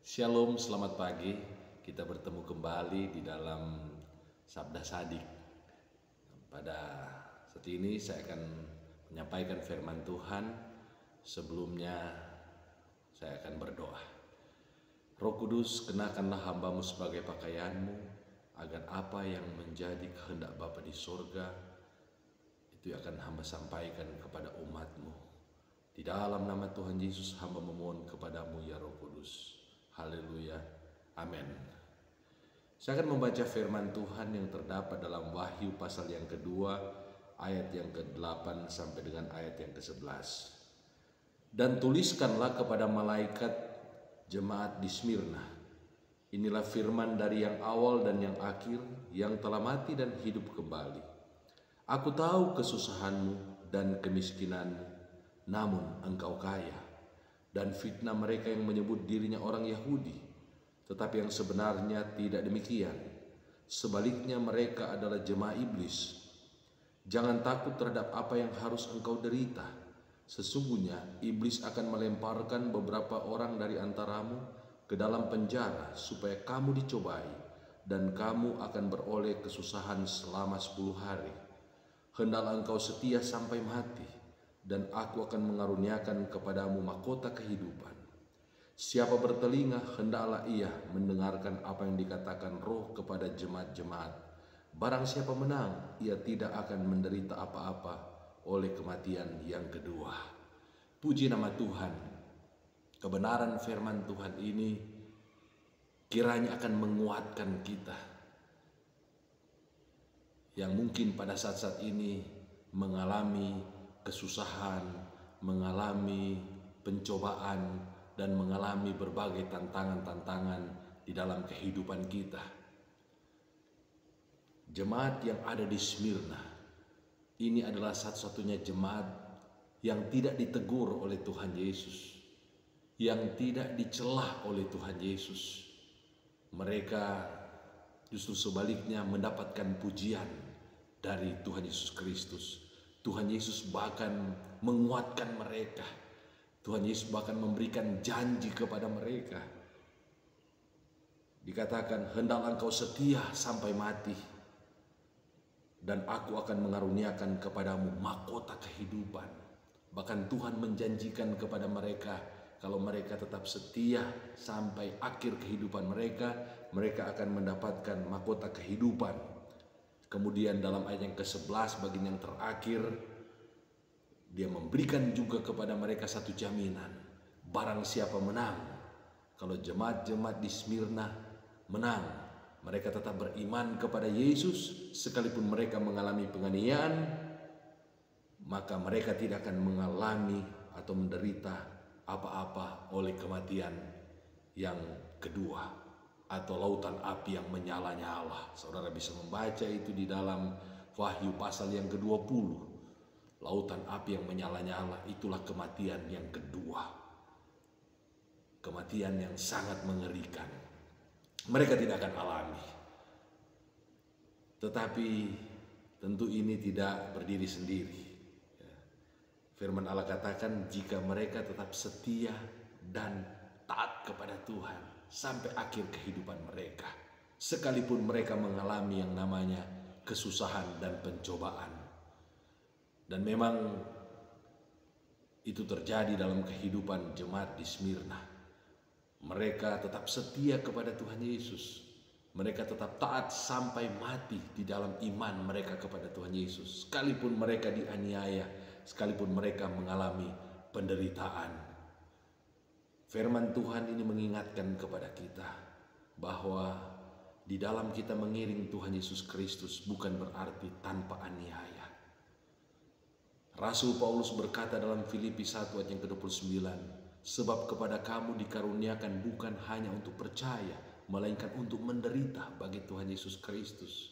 Shalom, selamat pagi. Kita bertemu kembali di dalam Sabda Sadik. Pada saat ini saya akan menyampaikan firman Tuhan. Sebelumnya saya akan berdoa. Roh Kudus, kenakanlah hamba-Mu sebagai pakaian-Mu, agar apa yang menjadi kehendak Bapa di sorga itu akan hamba sampaikan kepada umat-Mu. Di dalam nama Tuhan Yesus hamba memohon kepadamu ya Roh Kudus. Haleluya, amin. Saya akan membaca firman Tuhan yang terdapat dalam Wahyu pasal yang kedua, ayat yang ke-8 sampai dengan ayat yang ke-11. Dan tuliskanlah kepada malaikat jemaat di Smyrna, inilah firman dari yang awal dan yang akhir, yang telah mati dan hidup kembali. Aku tahu kesusahanmu dan kemiskinanmu, namun engkau kaya, dan fitnah mereka yang menyebut dirinya orang Yahudi, tetapi yang sebenarnya tidak demikian. Sebaliknya mereka adalah jemaah iblis. Jangan takut terhadap apa yang harus engkau derita. Sesungguhnya iblis akan melemparkan beberapa orang dari antaramu ke dalam penjara supaya kamu dicobai, dan kamu akan beroleh kesusahan selama 10 hari. Hendaklah engkau setia sampai mati, dan aku akan mengaruniakan kepadamu mahkota kehidupan. Siapa bertelinga, hendaklah ia mendengarkan apa yang dikatakan Roh kepada jemaat-jemaat. Barang siapa menang, ia tidak akan menderita apa-apa oleh kematian yang kedua. Puji nama Tuhan. Kebenaran firman Tuhan ini kiranya akan menguatkan kita yang mungkin pada saat-saat ini mengalami kesusahan, mengalami pencobaan, dan mengalami berbagai tantangan-tantangan di dalam kehidupan kita. Jemaat yang ada di Smyrna ini adalah satu-satunya jemaat yang tidak ditegur oleh Tuhan Yesus, yang tidak dicelah oleh Tuhan Yesus. Mereka justru sebaliknya mendapatkan pujian dari Tuhan Yesus Kristus. Tuhan Yesus bahkan menguatkan mereka. Tuhan Yesus bahkan memberikan janji kepada mereka. Dikatakan, hendaklah engkau setia sampai mati, dan aku akan mengaruniakan kepadamu mahkota kehidupan. Bahkan Tuhan menjanjikan kepada mereka, kalau mereka tetap setia sampai akhir kehidupan mereka, mereka akan mendapatkan mahkota kehidupan. Kemudian dalam ayat yang ke-11 bagian yang terakhir, dia memberikan juga kepada mereka satu jaminan. Barang siapa menang, kalau jemaat-jemaat di Smyrna menang, mereka tetap beriman kepada Yesus, sekalipun mereka mengalami penganiayaan, maka mereka tidak akan mengalami atau menderita apa-apa oleh kematian yang kedua, atau lautan api yang menyala-nyala. Saudara bisa membaca itu di dalam Wahyu pasal yang ke-20. Lautan api yang menyala-nyala, itulah kematian yang kedua. Kematian yang sangat mengerikan. Mereka tidak akan alami. Tetapi tentu ini tidak berdiri sendiri. Firman Allah katakan, jika mereka tetap setia dan taat kepada Tuhan sampai akhir kehidupan mereka, sekalipun mereka mengalami yang namanya kesusahan dan pencobaan. Dan memang itu terjadi dalam kehidupan jemaat di Smyrna. Mereka tetap setia kepada Tuhan Yesus. Mereka tetap taat sampai mati di dalam iman mereka kepada Tuhan Yesus, sekalipun mereka dianiaya, sekalipun mereka mengalami penderitaan. Firman Tuhan ini mengingatkan kepada kita bahwa di dalam kita mengiring Tuhan Yesus Kristus bukan berarti tanpa aniaya. Rasul Paulus berkata dalam Filipi 1 ayat yang ke-29, sebab kepada kamu dikaruniakan bukan hanya untuk percaya, melainkan untuk menderita bagi Tuhan Yesus Kristus.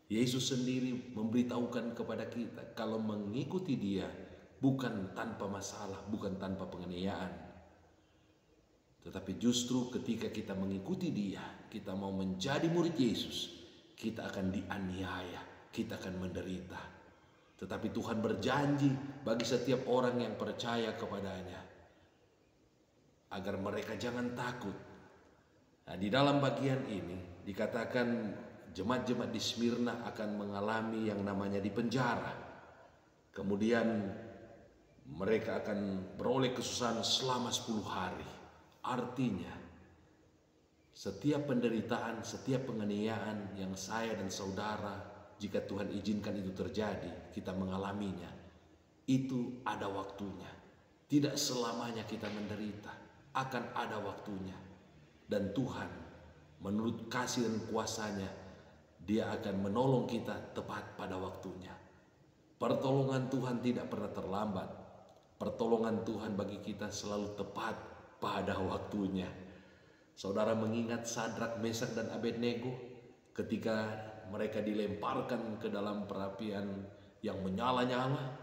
Yesus sendiri memberitahukan kepada kita kalau mengikuti Dia bukan tanpa masalah, bukan tanpa penganiayaan. Tetapi justru ketika kita mengikuti Dia, kita mau menjadi murid Yesus, kita akan dianiaya, kita akan menderita. Tetapi Tuhan berjanji bagi setiap orang yang percaya kepadanya, agar mereka jangan takut, Nah, di dalam bagian ini dikatakan jemaat-jemaat di Smyrna akan mengalami yang namanya dipenjara. Kemudian mereka akan beroleh kesusahan selama 10 hari. Artinya setiap penderitaan, setiap penganiayaan yang saya dan saudara, jika Tuhan izinkan itu terjadi, kita mengalaminya, itu ada waktunya. Tidak selamanya kita menderita, akan ada waktunya. Dan Tuhan menurut kasih dan kuasanya, Dia akan menolong kita tepat pada waktunya. Pertolongan Tuhan tidak pernah terlambat. Pertolongan Tuhan bagi kita selalu tepat pada waktunya. Saudara mengingat Sadrak, Mesak, dan Abednego ketika mereka dilemparkan ke dalam perapian yang menyala-nyala.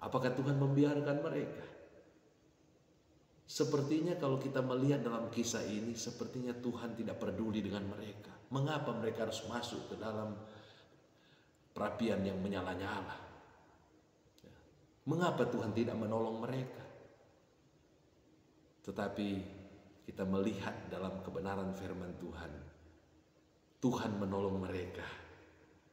Apakah Tuhan membiarkan mereka? Sepertinya kalau kita melihat dalam kisah ini, sepertinya Tuhan tidak peduli dengan mereka. Mengapa mereka harus masuk ke dalam perapian yang menyala-nyala? Mengapa Tuhan tidak menolong mereka? Tetapi kita melihat dalam kebenaran firman Tuhan, Tuhan menolong mereka.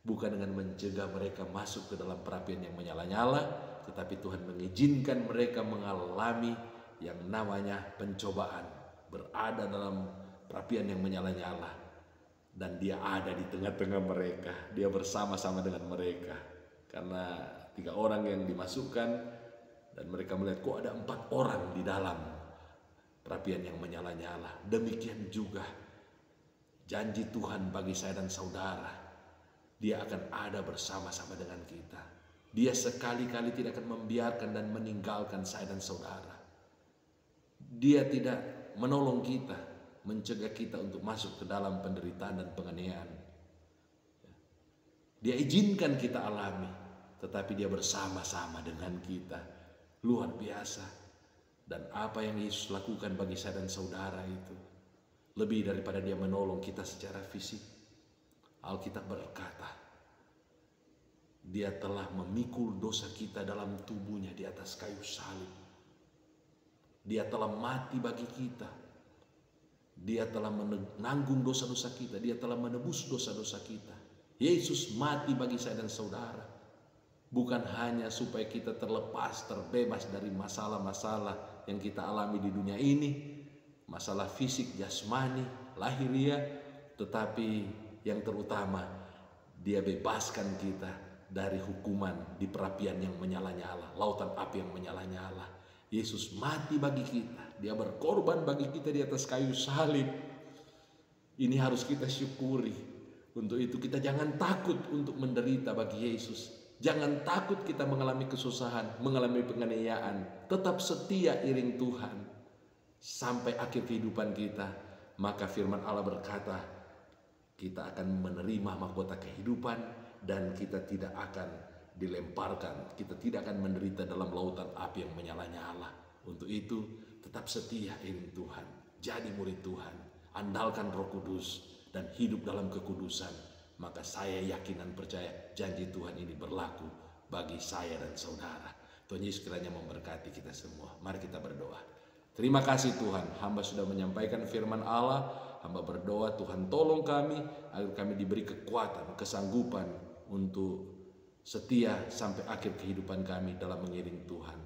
Bukan dengan mencegah mereka masuk ke dalam perapian yang menyala-nyala, tetapi Tuhan mengizinkan mereka mengalami yang namanya pencobaan, berada dalam perapian yang menyala-nyala, dan Dia ada di tengah-tengah mereka. Dia bersama-sama dengan mereka, karena 3 orang yang dimasukkan dan mereka melihat kok ada 4 orang di dalam perapian yang menyala-nyala. Demikian juga janji Tuhan bagi saya dan saudara, Dia akan ada bersama-sama dengan kita. Dia sekali-kali tidak akan membiarkan dan meninggalkan saya dan saudara. Dia tidak menolong kita, mencegah kita untuk masuk ke dalam penderitaan dan penganiayaan. Dia izinkan kita alami, tetapi Dia bersama-sama dengan kita. Luar biasa. Dan apa yang Yesus lakukan bagi saya dan saudara itu lebih daripada Dia menolong kita secara fisik. Alkitab berkata, Dia telah memikul dosa kita dalam tubuhnya di atas kayu salib. Dia telah mati bagi kita. Dia telah menanggung dosa-dosa kita. Dia telah menebus dosa-dosa kita. Yesus mati bagi saya dan saudara. Bukan hanya supaya kita terlepas, terbebas dari masalah-masalah yang kita alami di dunia ini. Masalah fisik, jasmani, lahiriah. Tetapi yang terutama, Dia bebaskan kita dari hukuman di perapian yang menyala-nyala, lautan api yang menyala-nyala. Yesus mati bagi kita. Dia berkorban bagi kita di atas kayu salib. Ini harus kita syukuri. Untuk itu kita jangan takut untuk menderita bagi Yesus. Jangan takut kita mengalami kesusahan, mengalami penganiayaan. Tetap setia iring Tuhan sampai akhir kehidupan kita. Maka firman Allah berkata, kita akan menerima mahkota kehidupan dan kita tidak akan dilemparkan, kita tidak akan menderita dalam lautan api yang menyala-nyala. Untuk itu tetap setia iring Tuhan, jadi murid Tuhan, andalkan Roh Kudus dan hidup dalam kekudusan. Maka saya yakin dan percaya janji Tuhan ini berlaku bagi saya dan saudara. Tuhan Yesus kiranya memberkati kita semua. Mari kita berdoa. Terima kasih Tuhan, hamba sudah menyampaikan firman Allah. Hamba berdoa Tuhan tolong kami agar kami diberi kekuatan, kesanggupan untuk setia sampai akhir kehidupan kami dalam mengiring Tuhan.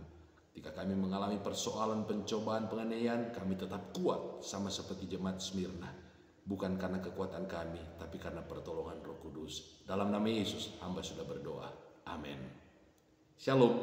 Jika kami mengalami persoalan, pencobaan, penganiayaan, kami tetap kuat sama seperti jemaat Smyrna. Bukan karena kekuatan kami, tapi karena pertolongan Roh Kudus. Dalam nama Yesus, hamba sudah berdoa. Amin. Shalom.